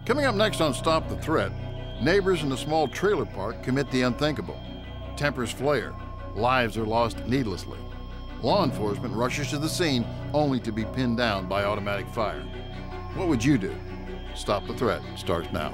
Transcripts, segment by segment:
Coming up next on Stop the Threat, neighbors in a small trailer park commit the unthinkable. Tempers flare, lives are lost needlessly. Law enforcement rushes to the scene only to be pinned down by automatic fire. What would you do? Stop the Threat starts now.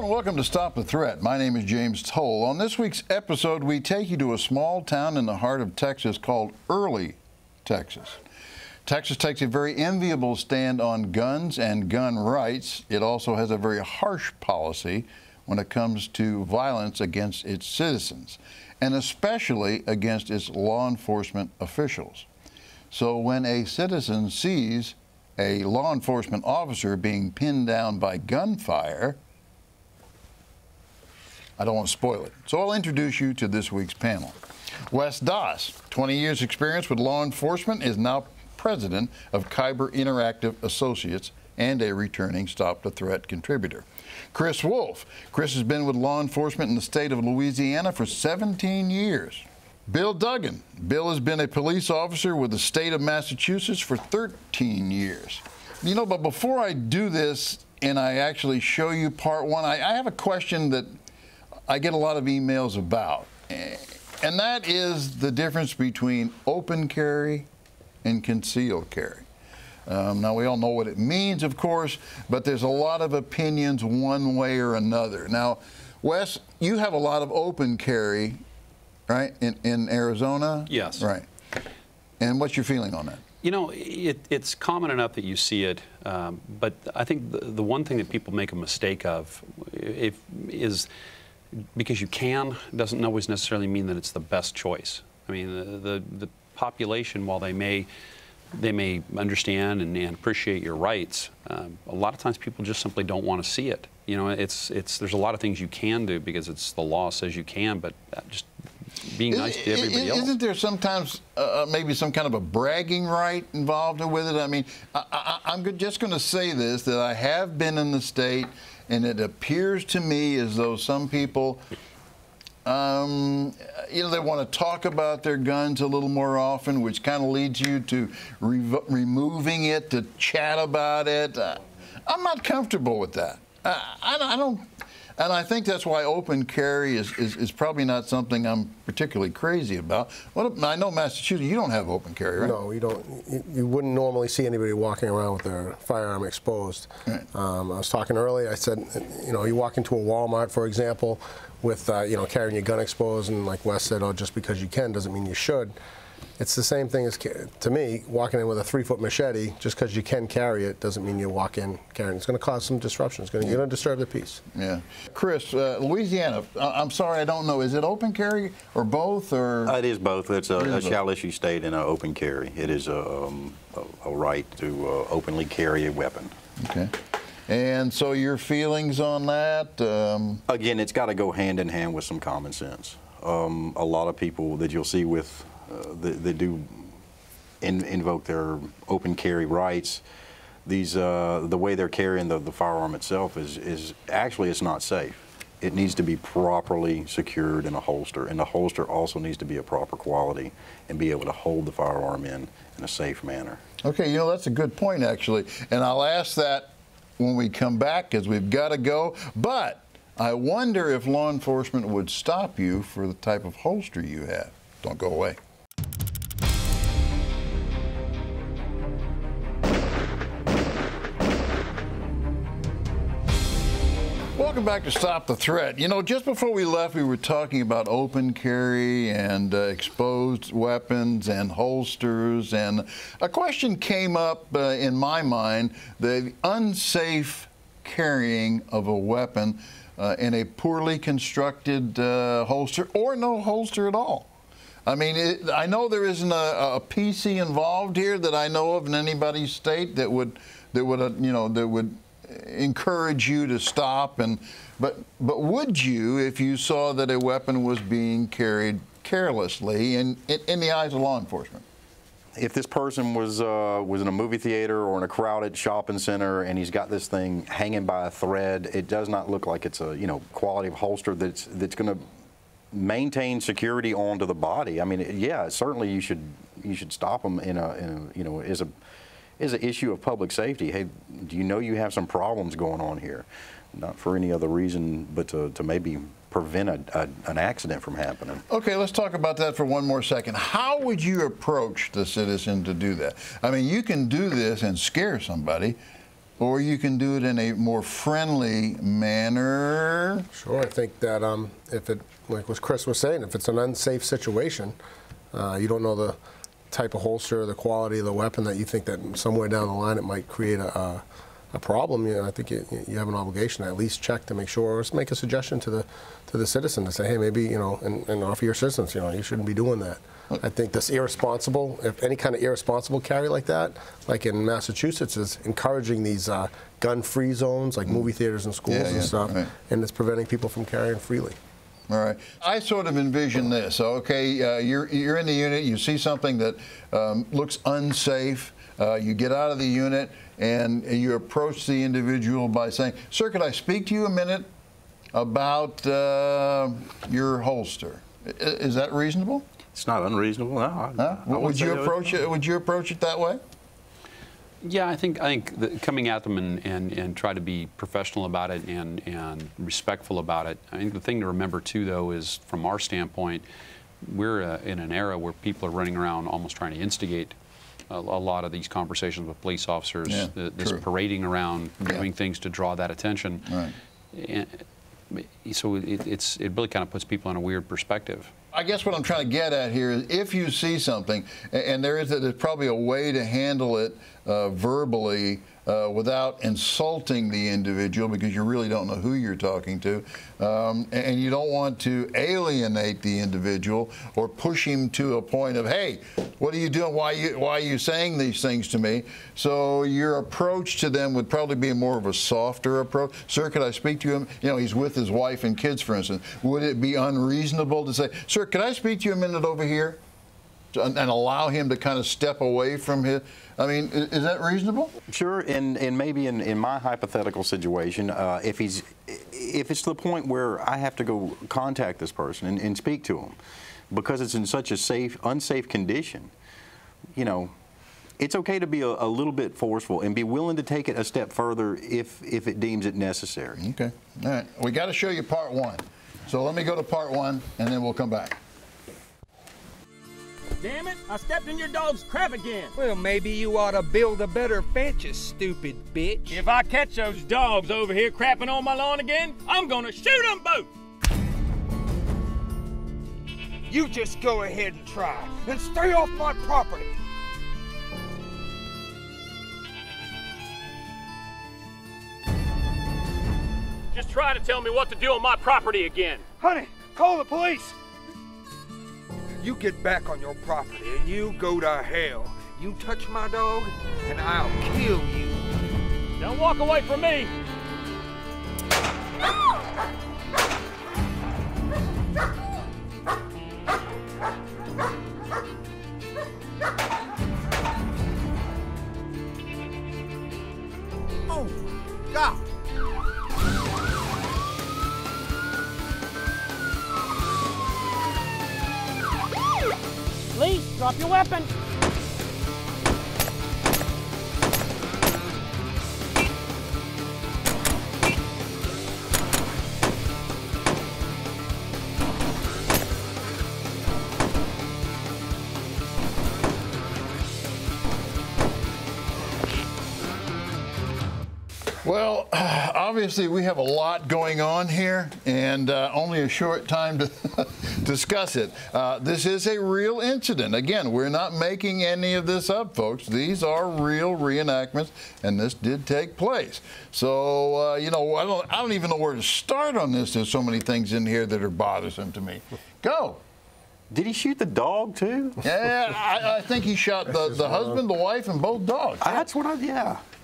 Welcome to Stop the Threat. My name is James Towle. On this week's episode, we take you to a small town in the heart of Texas called Early, Texas. Texas takes a very enviable stand on guns and gun rights. It also has a very harsh policy when it comes to violence against its citizens, and especially against its law enforcement officials. So when a citizen sees a law enforcement officer being pinned down by gunfire, I don't want to spoil it, so I'll introduce you to this week's panel. Wes Doss, 20 years experience with law enforcement, is now president of Kyber Interactive Associates and a returning Stop the Threat contributor. Chris Wolf. Chris has been with law enforcement in the state of Louisiana for 17 years. Bill Duggan. Bill has been a police officer with the state of Massachusetts for 13 years. You know, but before I do this and I actually show you part one, I have a question that I get a lot of emails about, and that is the difference between open carry and concealed carry. Now, we all know what it means, of course, but there's a lot of opinions one way or another. Now, Wes, you have a lot of open carry, right, in Arizona? Yes. Right. And what's your feeling on that? You know, it's common enough that you see it, but I think the one thing that people make a mistake of is because you can doesn't always necessarily mean that it's the best choice. I mean, the population, while they may understand and appreciate your rights, a lot of times people just simply don't want to see it. You know, there's a lot of things you can do because it's the law says you can, but just being nice to everybody else. Isn't there sometimes maybe some kind of a bragging right involved with it? I mean, I'm just going to say this, that I have been in the state, and it appears to me as though some people, you know, they want to talk about their guns a little more often, which kind of leads you to removing it, to chat about it. I'm not comfortable with that. I don't. And I think that's why open carry is probably not something I'm particularly crazy about. I know Massachusetts, you don't have open carry, right? No, you don't. You wouldn't normally see anybody walking around with their firearm exposed. Right. I was talking earlier, I said, you know, you walk into a Walmart, for example, with, you know, carrying your gun exposed, and like Wes said, oh, just because you can doesn't mean you should. It's the same thing as, to me, walking in with a 3-foot machete, just because you can carry it doesn't mean you walk in carrying it. It's going to cause some disruption. You're going to disturb the peace. Yeah. Chris, Louisiana, I'm sorry, I don't know. Is it open carry or both? Or it is both. It's a shall-issue state and an open carry. It is a right to openly carry a weapon. Okay. And so your feelings on that? Again, it's got to go hand in hand with some common sense. A lot of people that you'll see with they do invoke their open carry rights. These the way they're carrying the firearm itself is actually it's not safe. It needs to be properly secured in a holster, and the holster also needs to be a proper quality and be able to hold the firearm in a safe manner. Okay, you know, that's a good point actually, and I'll ask that when we come back because we've got to go. But I wonder if law enforcement would stop you for the type of holster you have. Don't go away. Welcome back to Stop the Threat. You know, just before we left, we were talking about open carry and exposed weapons and holsters, and a question came up in my mind, the unsafe carrying of a weapon in a poorly constructed holster or no holster at all. I mean, I know there isn't a PC involved here that I know of in anybody's state that would encourage you to stop, but would you if you saw that a weapon was being carried carelessly in the eyes of law enforcement? If this person was in a movie theater or in a crowded shopping center and he's got this thing hanging by a thread, it does not look like it's a quality of holster that's going to maintain security onto the body. I mean, yeah, certainly you should stop them in a as an issue of public safety. Hey, do you know you have some problems going on here? Not for any other reason but to maybe prevent an accident from happening. Okay, let's talk about that for one more second. How would you approach the citizen to do that? I mean, you can do this and scare somebody, or you can do it in a more friendly manner. Sure, I think that if it, like what Chris was saying, if it's an unsafe situation, you don't know the type of holster, the quality of the weapon, that you think that somewhere down the line it might create a problem, I think you have an obligation to at least check to make sure, or just make a suggestion to the citizen to say, hey, maybe, and offer your assistance, you shouldn't be doing that. I think this irresponsible, if any kind of irresponsible carry like that, like in Massachusetts, is encouraging these gun-free zones, like movie theaters and schools and stuff, right. And it's preventing people from carrying freely. All right. I sort of envision this. Okay, you're in the unit, you see something that looks unsafe, you get out of the unit, and you approach the individual by saying, sir, could I speak to you a minute about your holster? Is that reasonable? It's not unreasonable, no. Would you approach it? Would you approach it that way? Yeah, I think coming at them and try to be professional about it and respectful about it. I think the thing to remember too, though, is from our standpoint, we're in an era where people are running around almost trying to instigate a lot of these conversations with police officers. Yeah, this parading around, doing things to draw that attention. Right. And so it really kind of puts people in a weird perspective. I guess what I'm trying to get at here is, if you see something, and there's probably a way to handle it verbally without insulting the individual, because you really don't know who you're talking to, and you don't want to alienate the individual or push him to a point of, hey, what are you doing? Why are you saying these things to me? So your approach to them would probably be more of a softer approach. Sir, could I speak to him? He's with his wife and kids, for instance. Would it be unreasonable to say, sir, could I speak to you a minute over here? And allow him to kind of step away from his, I mean, is that reasonable? Sure, and maybe in my hypothetical situation, if it's to the point where I have to go contact this person and speak to him because it's in such a unsafe condition, it's okay to be a little bit forceful and be willing to take it a step further if it deems it necessary. Okay, all right. We got to show you part one. So let me go to part one, and then we'll come back. Damn it, I stepped in your dog's crap again. Well, maybe you ought to build a better fence, you stupid bitch. If I catch those dogs over here crapping on my lawn again, I'm gonna shoot them both. You just go ahead and try, and stay off my property. Just try to tell me what to do on my property again. Honey, call the police. You get back on your property and you go to hell. You touch my dog and I'll kill you. Don't walk away from me. Oh, God. Please, drop your weapon. Well, obviously we have a lot going on here, and only a short time to discuss it. This is a real incident. Again, we're not making any of this up, folks. These are real reenactments, and this did take place. So, I don't even know where to start on this. There's so many things in here that are bothersome to me. Go. Did he shoot the dog too? Yeah, I think he shot the husband, the wife, and both dogs. That's what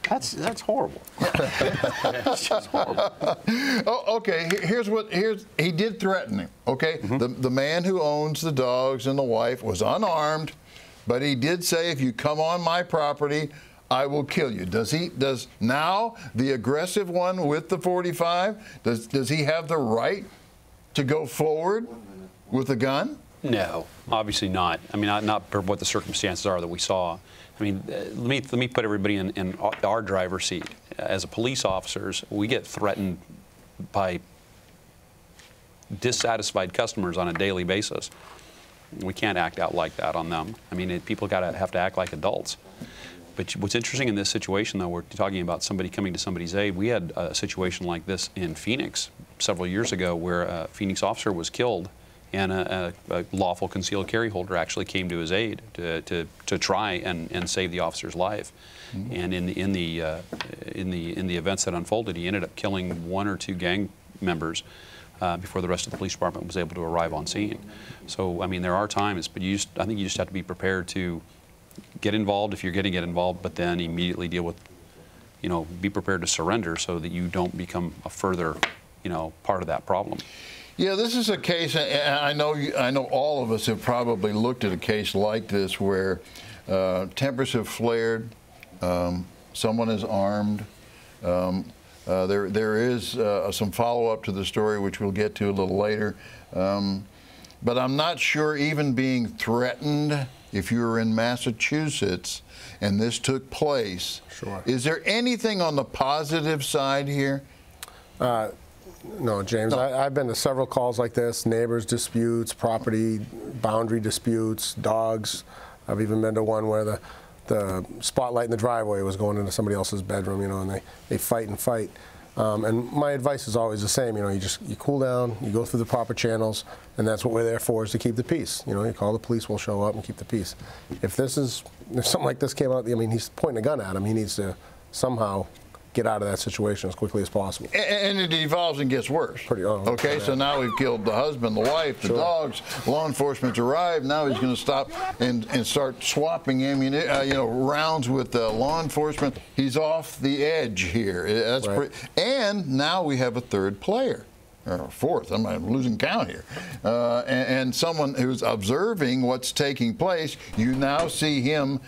That's horrible. It's just horrible. Oh, okay, he did threaten him. Okay, the man who owns the dogs and the wife was unarmed, but he did say, if you come on my property, I will kill you. Does now the aggressive one with the .45, does he have the right to go forward with a gun? No, obviously not. I mean, not for what the circumstances are that we saw. I mean, let me put everybody in our driver's seat. As a police officers, we get threatened by dissatisfied customers on a daily basis. We can't act out like that on them. I mean, people have to act like adults. But what's interesting in this situation, though, we're talking about somebody coming to somebody's aid. We had a situation like this in Phoenix several years ago where a Phoenix officer was killed, and a lawful concealed carry holder actually came to his aid to try and save the officer's life. And in the events that unfolded, he ended up killing 1 or 2 gang members before the rest of the police department was able to arrive on scene. So I mean, there are times, but I think you just have to be prepared to get involved if you're going to get involved, but then immediately deal with, be prepared to surrender so that you don't become a further, part of that problem. Yeah, this is a case, and I know all of us have probably looked at a case like this where tempers have flared, someone is armed. There is some follow-up to the story, which we'll get to a little later. But I'm not sure even being threatened, if you were in Massachusetts and this took place, sure. Is there anything on the positive side here? No, James. No. I've been to several calls like this, neighbors disputes, property boundary disputes, dogs. I've even been to one where the spotlight in the driveway was going into somebody else's bedroom, and they fight and fight. And my advice is always the same, you cool down, you go through the proper channels, and that's what we're there for, is to keep the peace. You call the police, we'll show up and keep the peace. If something like this came out, I mean, he's pointing a gun at him, he needs to somehow get out of that situation as quickly as possible. And it evolves and gets worse. Okay, so now we've killed the husband, the wife, the dogs. Law enforcement's arrived. Now he's going to stop and start swapping rounds with law enforcement. He's off the edge here. That's right. And now we have a third player. Or fourth, I'm losing count here. And someone who's observing what's taking place, you now see him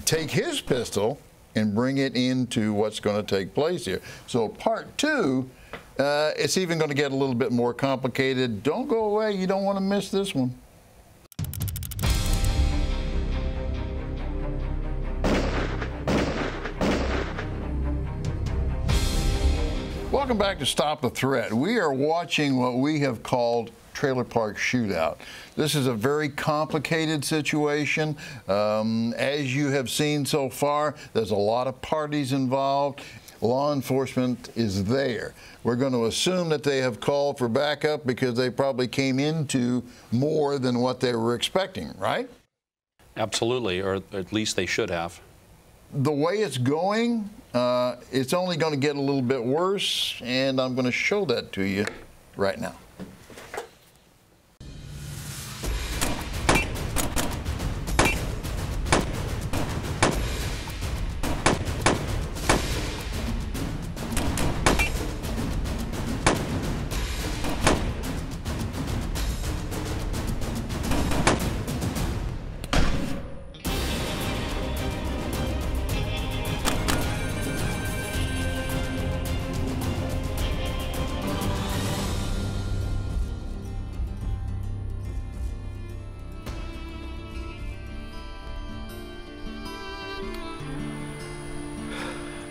take his pistol and bring it into what's going to take place here. So part 2, it's even going to get a little bit more complicated. Don't go away. You don't want to miss this one. Welcome back to Stop the Threat. We are watching what we have called trailer park shootout. This is a very complicated situation. As you have seen so far, there's a lot of parties involved. Law enforcement is there. We're going to assume that they have called for backup because they probably came into more than what they were expecting, right? Absolutely, or at least they should have. The way it's going, it's only going to get a little bit worse, and I'm going to show that to you right now.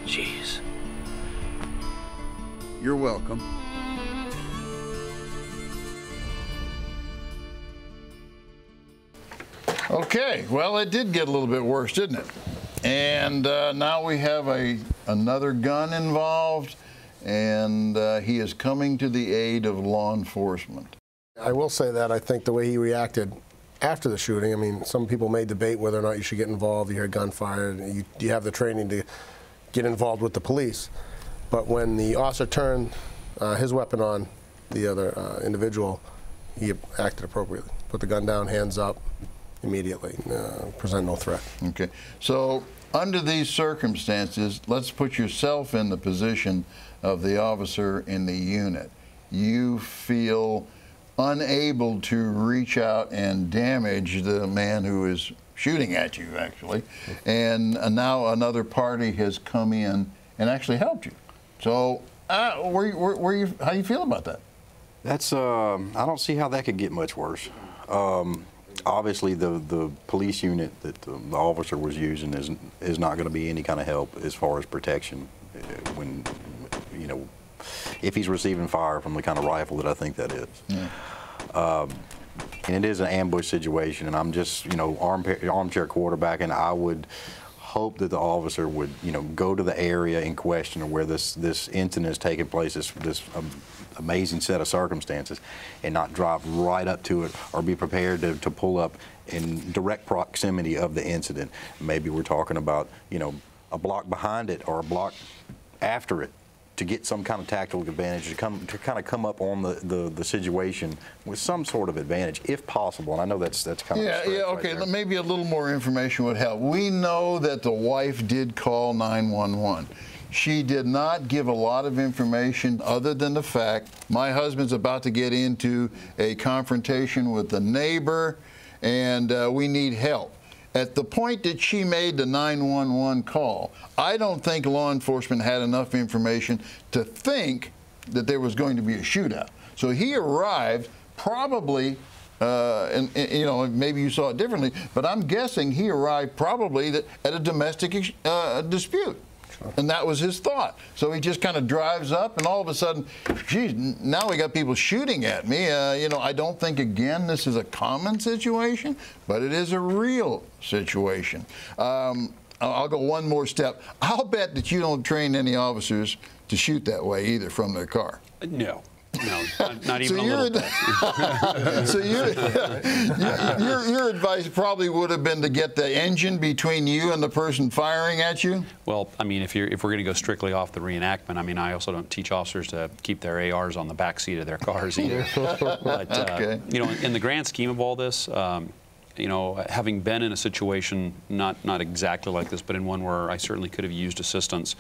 Jeez. You're welcome. Okay, well, it did get a little bit worse, didn't it? And now we have another gun involved, and he is coming to the aid of law enforcement. I will say that I think the way he reacted after the shooting, I mean, some people may debate whether or not you should get involved. You hear gunfire, you have the training to get involved with the police. But when the officer turned his weapon on the other individual, he acted appropriately. Put the gun down, hands up, immediately, present no threat. Okay, so Under these circumstances, let's put yourself in the position of the officer in the unit. You feel unable to reach out and damage the man who is shooting at you, actually, and now another party has come in and actually helped you. So, how do you feel about that? That's I don't see how that could get much worse. Obviously, the police unit that the officer was using is not going to be any kind of help as far as protection when, you know, if he's receiving fire from the kind of rifle that I think that is. Yeah. And it is an ambush situation, and I'm just, you know, armchair quarterback, and I would hope that the officer would, you know, go to the area in question where this incident is taking place, this amazing set of circumstances, and not drive right up to it or be prepared to pull up in direct proximity of the incident. Maybe we're talking about, you know, a block behind it or a block after it, to get some kind of tactical advantage, to kind of come up on the situation with some sort of advantage, if possible. And I know that's kind of okay. Right, maybe a little more information would help. We know that the wife did call 911. She did not give a lot of information other than the fact my husband's about to get into a confrontation with the neighbor, and we need help. At the point that she made the 911 call, I don't think law enforcement had enough information to think that there was going to be a shootout. So he arrived probably, and you know, maybe you saw it differently, but I'm guessing he arrived probably at a domestic dispute. And that was his thought. So he just kind of drives up, and all of a sudden, geez, now we got people shooting at me. You know, I don't think, again, this is a common situation, but it is a real situation. I'll go one more step. I'll bet that you don't train any officers to shoot that way either from their car. No. No, not even a little bit. So your advice probably would have been to get the engine between you and the person firing at you? Well, I mean, if we're going to go strictly off the reenactment, I mean, I also don't teach officers to keep their ARs on the back seat of their cars either. But, okay. You know, in the grand scheme of all this, you know, having been in a situation not exactly like this, but in one where I certainly could have used assistance,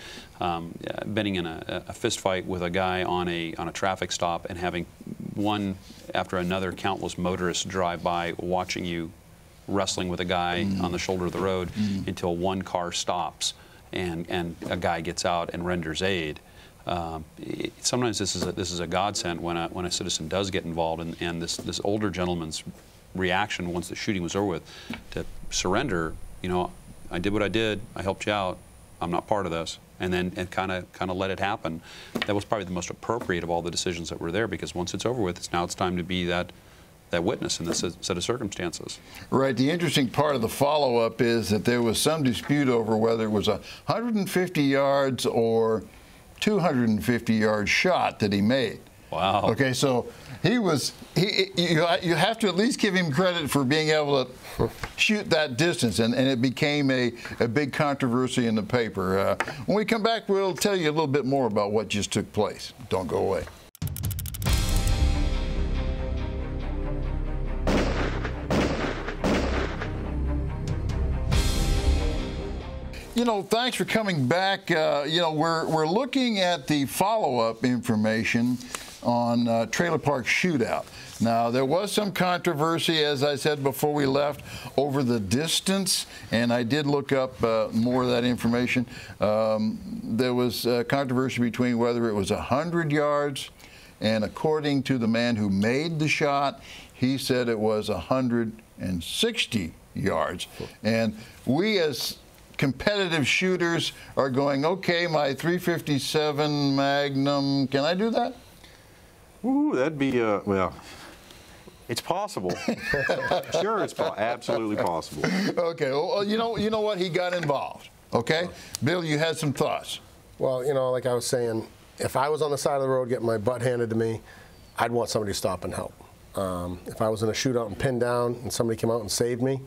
being in a fist fight with a guy on a traffic stop and having one after another countless motorists drive by watching you wrestling with a guy on the shoulder of the road until one car stops and a guy gets out and renders aid. Sometimes this is a godsend when a citizen does get involved, and this older gentleman's reaction once the shooting was over with to surrender, you know, I did what I did, I helped you out, I'm not part of this, and kind of let it happen. That was probably the most appropriate of all the decisions that were there, because once it's over with, it's time to be that witness in this set of circumstances. Right. The interesting part of the follow-up is that there was some dispute over whether it was 150 yards or 250 yard shot that he made. Wow. Okay, so you have to at least give him credit for being able to shoot that distance, and it became a big controversy in the paper. When we come back, we'll tell you a little bit more about what just took place. Don't go away. You know, thanks for coming back. You know, we're looking at the follow-up information on Trailer Park Shootout. Now, there was some controversy, as I said before we left, over the distance, and I did look up more of that information. There was controversy between whether it was 100 yards, and according to the man who made the shot, he said it was 160 yards. And we, as competitive shooters, are going, okay, my .357 Magnum, can I do that? Ooh, that'd be, well, it's possible. Sure, it's absolutely possible. Okay, well, you know what? He got involved, okay? Bill, you had some thoughts. Well, you know, like I was saying, if I was on the side of the road getting my butt handed to me, I'd want somebody to stop and help. If I was in a shootout and pinned down and somebody came out and saved me,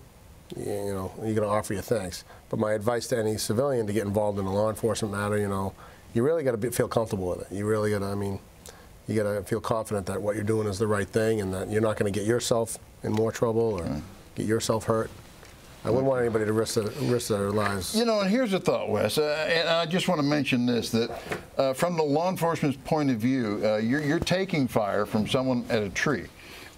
you know, you're going to offer your thanks. But my advice to any civilian to get involved in a law enforcement matter, you know, you really got to feel comfortable with it. You really got to, I mean, you got to feel confident that what you're doing is the right thing and that you're not going to get yourself in more trouble or get yourself hurt. I wouldn't want anybody to risk their lives. You know, and here's a thought, Wes, and I just want to mention this, that from the law enforcement's point of view, you're taking fire from someone at a tree.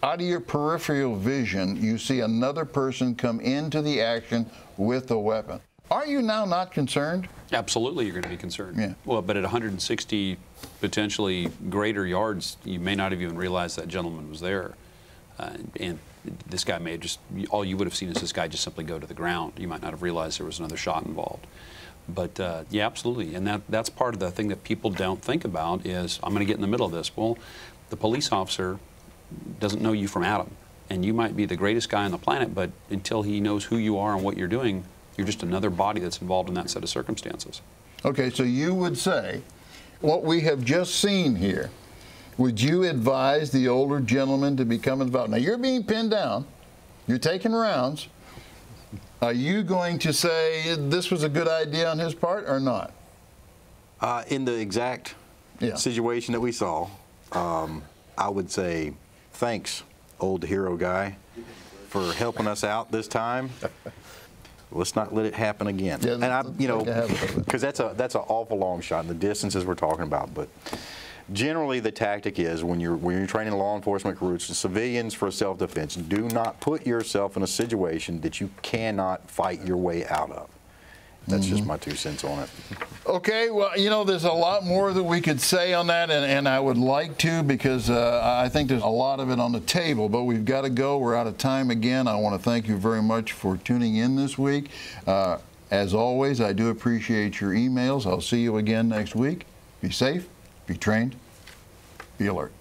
Out of your peripheral vision, you see another person come into the action with a weapon. Are you now not concerned? Absolutely, you're going to be concerned. Yeah. Well, but at 160 potentially greater yards, you may not have even realized that gentleman was there. And this guy may have just, all you would have seen is this guy just simply go to the ground. You might not have realized there was another shot involved. But yeah, absolutely. And that's part of the thing that people don't think about is, I'm going to get in the middle of this. Well, the police officer doesn't know you from Adam. And you might be the greatest guy on the planet, but until he knows who you are and what you're doing, you're just another body that's involved in that set of circumstances. Okay, so you would say, what we have just seen here, would you advise the older gentleman to become involved? Now, you're being pinned down. You're taking rounds. Are you going to say this was a good idea on his part or not? In the exact situation that we saw, I would say, thanks, old hero guy, for helping us out this time. Let's not let it happen again. Yeah, and you know, because that's an awful long shot in the distances we're talking about. But generally, the tactic is when you're training law enforcement crews, civilians for self-defense, do not put yourself in a situation that you cannot fight your way out of. That's just my 2 cents on it. Okay, well, you know, there's a lot more that we could say on that, and I would like to, because I think there's a lot of it on the table, but we've got to go. We're out of time again. I want to thank you very much for tuning in this week. As always, I do appreciate your emails. I'll see you again next week. Be safe, be trained, be alert.